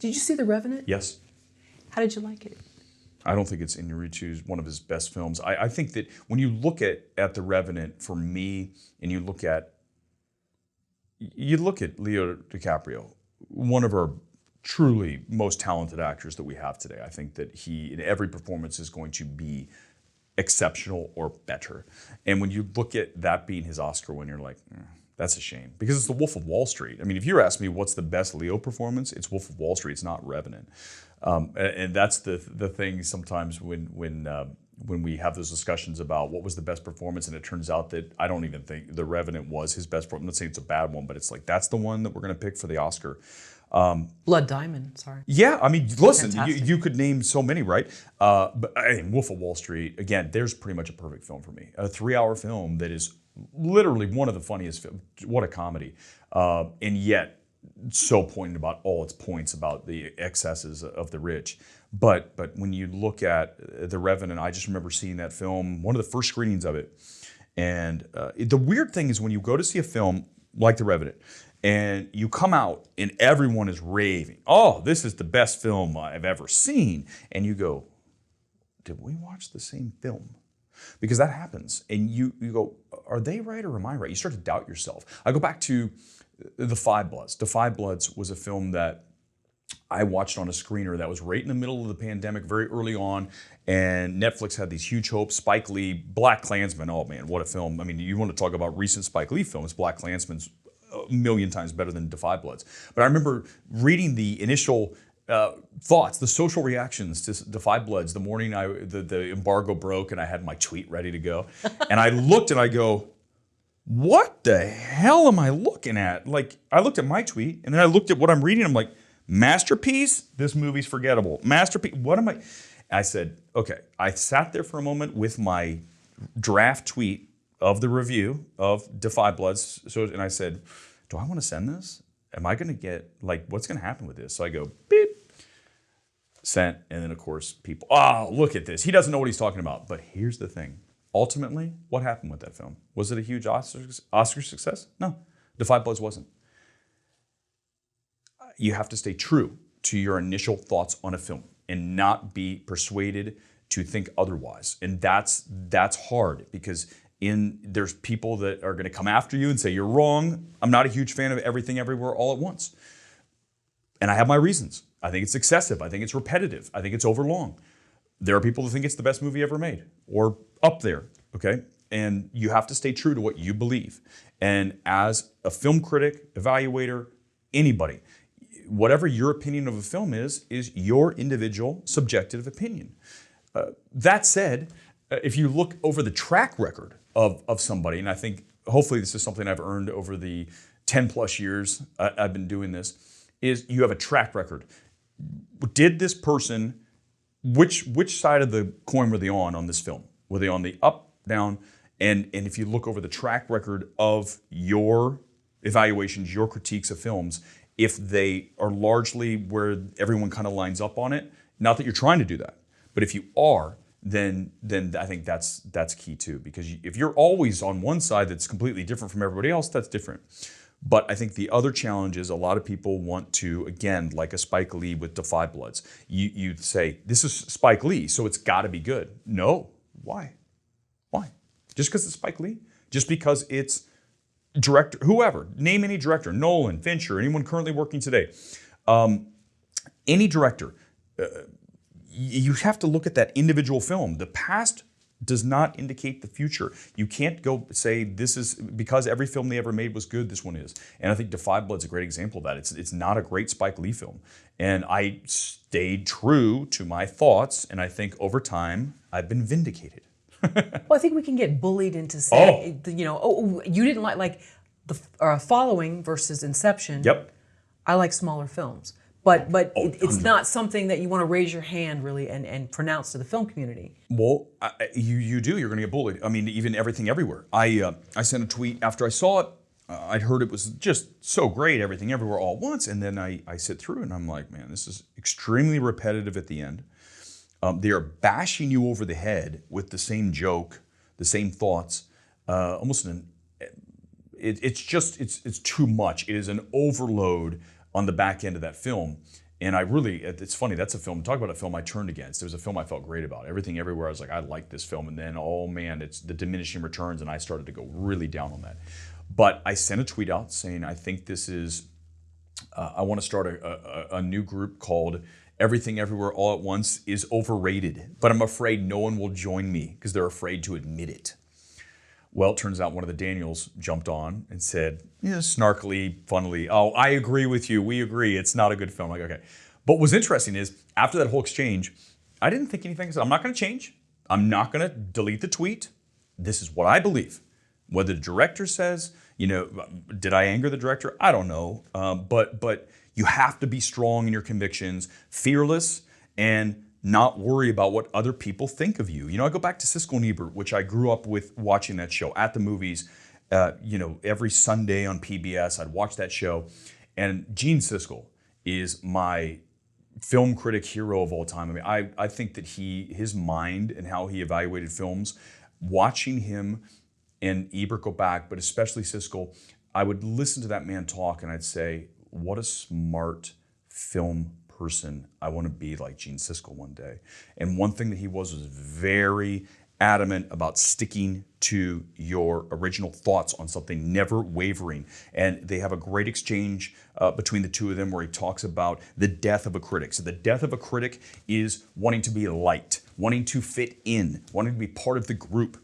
Did you see The Revenant? Yes. How did you like it? I don't think it's Iñárritu's one of his best films. I think that when you look at The Revenant, for me, and you look at Leo DiCaprio, one of our truly most talented actors that we have today. I think that he, in every performance, is going to be exceptional or better. And when you look at that being his Oscar win, you're like, that's a shame. Because it's The Wolf of Wall Street. I mean, if you ask me what's the best Leo performance, it's Wolf of Wall Street. It's not Revenant. And that's the thing sometimes when we have those discussions about what was the best performance, and it turns out that I don't even think The Revenant was his best performance. I'm not saying it's a bad one, but it's like, that's the one that we're going to pick for the Oscar. Blood Diamond, sorry. Yeah, I mean, listen, you could name so many, right? But I mean, Wolf of Wall Street, again, there's pretty much a perfect film for me. A 3-hour film that is literally one of the funniest films. What a comedy. And yet, so poignant about all its points about the excesses of the rich. But when you look at The Revenant, I just remember seeing that film, one of the first screenings of it. And the weird thing is when you go to see a film like The Revenant, and you come out and everyone is raving, oh, this is the best film I've ever seen. And you go, did we watch the same film? Because that happens. And you go, are they right or am I right? You start to doubt yourself. I go back to The Five Bloods. The Five Bloods was a film that I watched on a screener that was right in the middle of the pandemic, very early on, and Netflix had these huge hopes. Spike Lee, Black Klansman, oh man, what a film. I mean, you want to talk about recent Spike Lee films, Black Klansman's a million times better than Da 5 Bloods. But I remember reading the initial thoughts, the social reactions to Da 5 Bloods the morning the embargo broke and I had my tweet ready to go. And I looked and I go, what the hell am I looking at? Like, I looked at my tweet and then I looked at what I'm reading. I'm like, masterpiece? This movie's forgettable. Masterpiece? What am I? I said, okay. I sat there for a moment with my draft tweet of the review of Da 5 Bloods. And I said, do I want to send this? Am I going to get, like, what's going to happen with this? So I go, beep, sent. And then, of course, people, oh, look at this. He doesn't know what he's talking about. But here's the thing. Ultimately, what happened with that film? Was it a huge Oscar success? No. Da 5 Bloods wasn't. You have to stay true to your initial thoughts on a film and not be persuaded to think otherwise. And that's hard because there's people that are going to come after you and say you're wrong. I'm not a huge fan of Everything Everywhere All at Once. And I have my reasons. I think it's excessive. I think it's repetitive. I think it's overlong. There are people that think it's the best movie ever made or up there, okay? And you have to stay true to what you believe. And as a film critic, evaluator, anybody, whatever your opinion of a film is your individual subjective opinion. That said, if you look over the track record of somebody, and I think hopefully this is something I've earned over the 10 plus years I've been doing this, is you have a track record. Did this person, which side of the coin were they on this film? Were they on the up, down? And if you look over the track record of your evaluations, your critiques of films, if they are largely where everyone kind of lines up on it, not that you're trying to do that, but if you are, then I think that's key too. Because if you're always on one side that's completely different from everybody else, that's different. But I think the other challenge is a lot of people want to, again, like a Spike Lee with Da 5 Bloods, you say, this is Spike Lee, so it's got to be good. No. Why? Just because it's Spike Lee? Just because it's director, whoever, name any director, Nolan, Fincher, anyone currently working today. Any director, you have to look at that individual film. The past does not indicate the future. You can't go say this is because every film they ever made was good, this one is. And I think Da 5 Blood's a great example of that. It's not a great Spike Lee film. And I stayed true to my thoughts, and I think over time I've been vindicated. Well, I think we can get bullied into saying, you didn't like the Following versus Inception. Yep. I like smaller films. But it's not something that you want to raise your hand really and pronounce to the film community. Well, you do. You're going to get bullied. I mean, even Everything Everywhere. I sent a tweet after I saw it. I'd heard it was just so great, Everything Everywhere All at Once. And then I sit through and I'm like, man, this is extremely repetitive at the end. They are bashing you over the head with the same joke, the same thoughts. It's too much. It is an overload on the back end of that film. And it's funny, that's a film, talk about a film I turned against. It was a film I felt great about. Everything Everywhere, I was like, I like this film. And then, oh man, it's the diminishing returns, and I started to go really down on that. But I sent a tweet out saying, I think this is, I want to start a new group called Everything Everywhere All at Once is Overrated. But I'm afraid no one will join me because they're afraid to admit it. Well, it turns out one of the Daniels jumped on and said, snarkily, funnily, oh, I agree with you. We agree. It's not a good film. I'm like, okay. But what's interesting is after that whole exchange, I didn't think anything. I said, I'm not going to change. I'm not going to delete the tweet. This is what I believe. Whether the director says, did I anger the director? I don't know. But you have to be strong in your convictions, fearless, and not worry about what other people think of you. I go back to Siskel and Ebert, which I grew up with watching that show at the movies. Every Sunday on PBS, I'd watch that show. And Gene Siskel is my film critic hero of all time. I mean, I think that his mind and how he evaluated films, watching him and Ebert go back, but especially Siskel, I would listen to that man talk and I'd say, what a smart film person. I want to be like Gene Siskel one day. And one thing that he was very adamant about sticking to your original thoughts on something, never wavering. And they have a great exchange between the two of them where he talks about the death of a critic. So the death of a critic is wanting to be liked, wanting to fit in, wanting to be part of the group,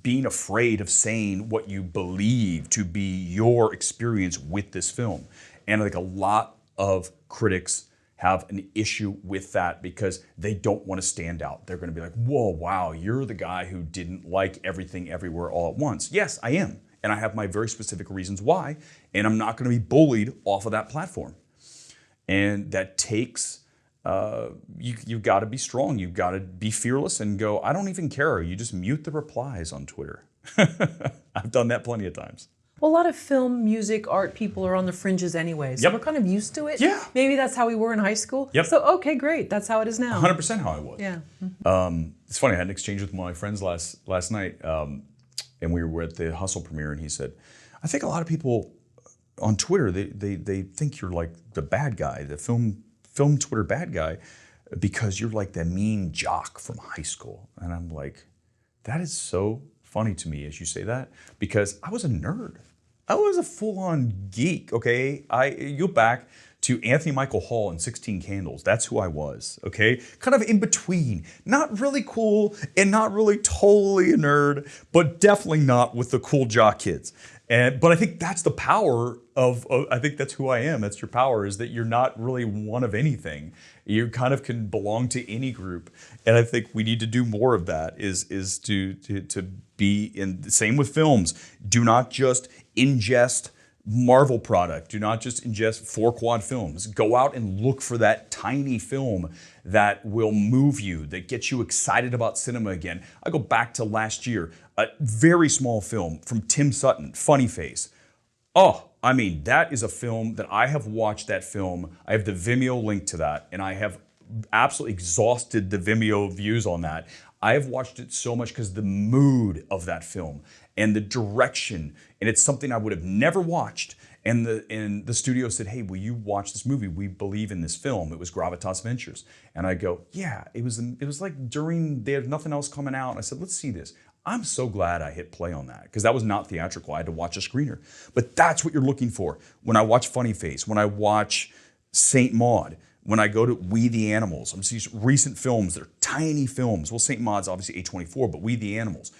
being afraid of saying what you believe to be your experience with this film. And I think a lot of critics have an issue with that because they don't want to stand out. They're going to be like, whoa, wow, you're the guy who didn't like Everything Everywhere All at Once. Yes, I am. And I have my very specific reasons why. And I'm not going to be bullied off of that platform. And that takes, you've got to be strong. You've got to be fearless and go, I don't even care. You just mute the replies on Twitter. I've done that plenty of times. Well, a lot of film, music, art people are on the fringes anyway, so we're kind of used to it. Yeah. Maybe that's how we were in high school. Yep. So, okay, great. That's how it is now. 100% how I was. Yeah. It's funny, I had an exchange with one of my friends last night, and we were at the Hustle premiere, and he said, I think a lot of people on Twitter, they think you're like the bad guy, the film Twitter bad guy, because you're like the mean jock from high school. And I'm like, that is so funny to me as you say that, because I was a nerd. I was a full-on geek, okay? You go back to Anthony Michael Hall and 16 Candles. That's who I was, okay? Kind of in between. Not really cool and not really totally a nerd, but definitely not with the cool jock kids. But I think that's the power I think that's who I am. That's your power, is that you're not really one of anything. You kind of can belong to any group. And I think we need to do more of that, is to be in, same with films. Do not just ingest Marvel product. Do not just ingest 4-quad films. Go out and look for that tiny film that will move you, that gets you excited about cinema again. I go back to last year, a very small film from Tim Sutton, Funny Face. Oh, I mean, that is a film that I have watched that film. I have the Vimeo link to that, and I have absolutely exhausted the Vimeo views on that. I have watched it so much because the mood of that film and the direction, and it's something I would have never watched. And the studio said, hey, will you watch this movie? We believe in this film. It was Gravitas Ventures. And I go, yeah, it was like during, they had nothing else coming out. And I said, let's see this. I'm so glad I hit play on that, because that was not theatrical. I had to watch a screener. But that's what you're looking for. When I watch Funny Face, when I watch Saint Maud, when I go to We the Animals, I'm seeing recent films that are tiny films. Well, Saint Maud's obviously A24, but We the Animals.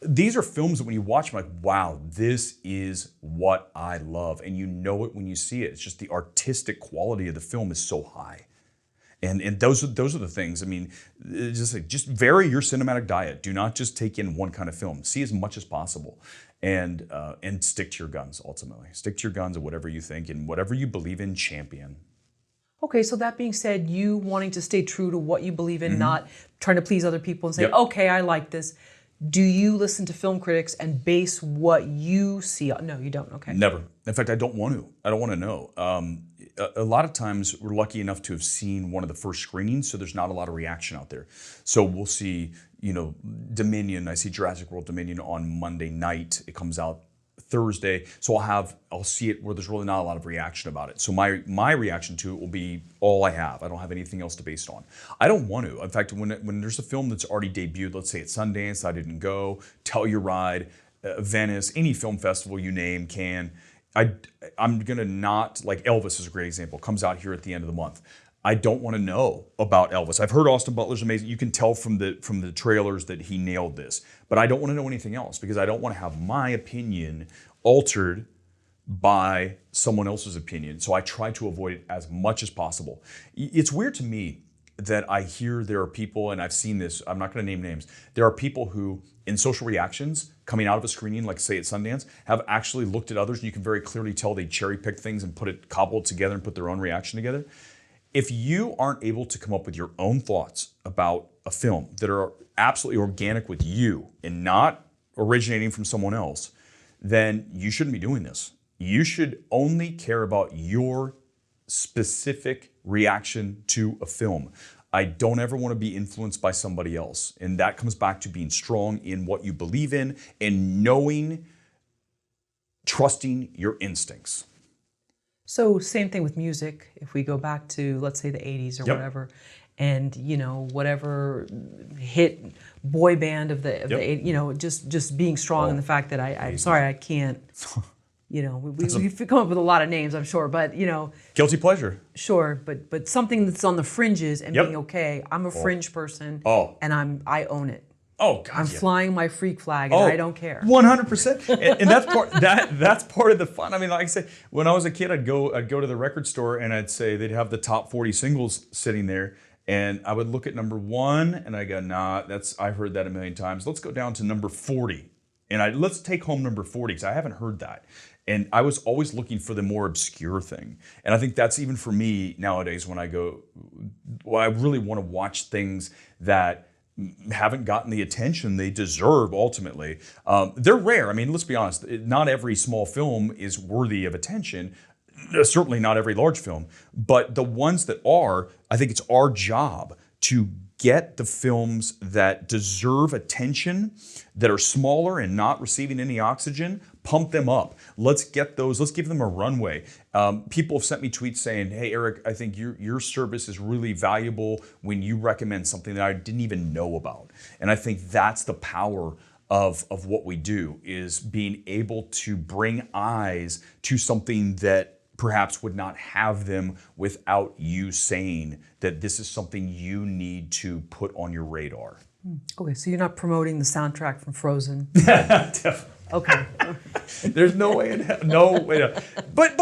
These are films that when you watch them, like, wow, this is what I love. And you know it when you see it. It's just the artistic quality of the film is so high. And those are the things. I mean, just vary your cinematic diet. Do not just take in one kind of film. See as much as possible, and stick to your guns. Ultimately, stick to your guns and whatever you think and whatever you believe in. Champion. Okay, so that being said, you wanting to stay true to what you believe in, not trying to please other people and say, okay, I like this. Do you listen to film critics and base what you see on? No, you don't. Okay. Never. In fact, I don't want to. I don't want to know. A lot of times we're lucky enough to have seen one of the first screenings, so there's not a lot of reaction out there. So we'll see, Dominion. I see Jurassic World Dominion on Monday night. It comes out Thursday. So I'll see it where there's really not a lot of reaction about it. So my reaction to it will be all I have. I don't have anything else to base it on. I don't want to. In fact, when there's a film that's already debuted, let's say at Sundance, I didn't go, Telluride, Venice, any film festival you name, Cannes, I'm gonna not, like Elvis is a great example, comes out here at the end of the month. I don't want to know about Elvis. I've heard Austin Butler's amazing. You can tell from the trailers that he nailed this, but I don't want to know anything else because I don't want to have my opinion altered by someone else's opinion. So I try to avoid it as much as possible. It's weird to me that I hear there are people, and I've seen this, I'm not going to name names, there are people who, in social reactions, coming out of a screening, like say at Sundance, have actually looked at others, and you can very clearly tell they cherry-picked things and cobbled together and put their own reaction together. If you aren't able to come up with your own thoughts about a film that are absolutely organic with you and not originating from someone else, then you shouldn't be doing this. You should only care about your specific reaction to a film. I don't ever want to be influenced by somebody else. And that comes back to being strong in what you believe in and trusting your instincts. So same thing with music. If we go back to, let's say, the 80s or whatever, and whatever hit boy band of the just being strong in the fact that I'm sorry, I can't. We've come up with a lot of names, I'm sure, but guilty pleasure. Sure, but something that's on the fringes and being okay. I'm a fringe person, and I own it. Oh God! I'm flying my freak flag, and I don't care. 100%, and that's part of the fun. I mean, like I say, when I was a kid, I'd go to the record store, and I'd say they'd have the top 40 singles sitting there, and I would look at number 1, and I go, nah, I've heard that a million times. Let's go down to number 40, and let's take home number 40 because I haven't heard that. And I was always looking for the more obscure thing, and I think that's even for me nowadays when I go. Well, I really want to watch things that haven't gotten the attention they deserve ultimately. They're rare. I mean, let's be honest, not every small film is worthy of attention, certainly not every large film, but the ones that are, I think it's our job to get the films that deserve attention, that are smaller and not receiving any oxygen, pump them up. Let's get those, let's give them a runway. People have sent me tweets saying, hey, Eric, I think your service is really valuable when you recommend something that I didn't even know about. And I think that's the power of what we do, is being able to bring eyes to something that perhaps would not have them without you saying that this is something you need to put on your radar. Okay, so you're not promoting the soundtrack from Frozen? Definitely. Okay. There's no way in hell, no way to. But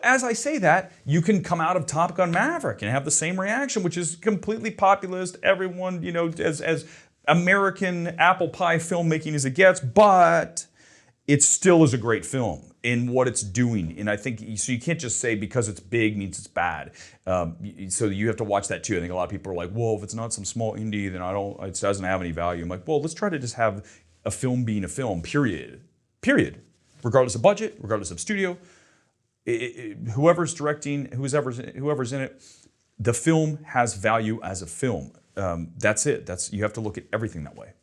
as I say that, you can come out of Top Gun Maverick and have the same reaction, which is completely populist. Everyone, as American apple pie filmmaking as it gets, but it still is a great film in what it's doing. And I think, so you can't just say because it's big means it's bad. So you have to watch that too. I think a lot of people are like, well, if it's not some small indie, then it doesn't have any value. I'm like, well, let's try to just have a film being a film, period. Regardless of budget, regardless of studio, whoever's directing, whoever's in it, the film has value as a film. That's it. You have to look at everything that way.